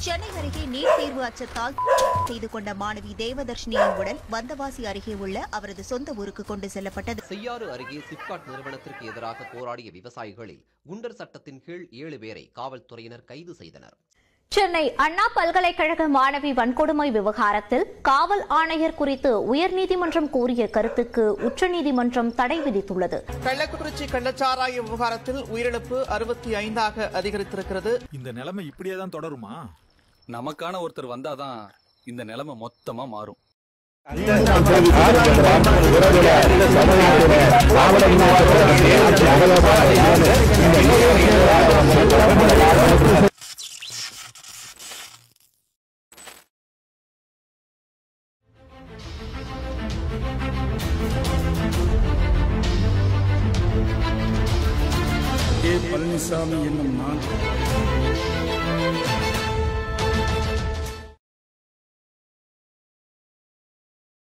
சென்னை அருகே நீட் தேர்வு அச்சத்தால் செய்து கொண்ட மாணவி தேவதர்ஷினியின் உடல் வந்தவாசி அருகே உள்ள அவரது சொந்த ஊருக்கு கொண்டு செல்லப்பட்டது. செய்யாறு அருகே சிப்காட் நிறுவனத்திற்கு எதிராக போராடிய விவசாயிகளில் குண்டர் சட்டத்தின் கீழ் 7 பேரை காவல்துறையினர் கைது செய்தனர். சென்னை அண்ணா பல்கலைக்கழக மாணவி வன்கொடுமை விவகாரத்தில் காவல் ஆணையர் குறித்து உயர்நீதிமன்றம் கூறிய கருத்துக்கு உச்சநீதிமன்றம் தடை விதித்துள்ளது. கள்ளக்குறிச்சி கள்ளச்சாராய விவகாரத்தில் உயிரிழப்பு 65ஆக அதிகரித்திருக்கிறது. இந்த நிலைமை இப்படியேதான் தொடருமா? நமக்கான ஒருத்தர் வந்தாதான் இந்த நிலைமை மொத்தமா மாறும். பழனிசாமி என்னும் நான்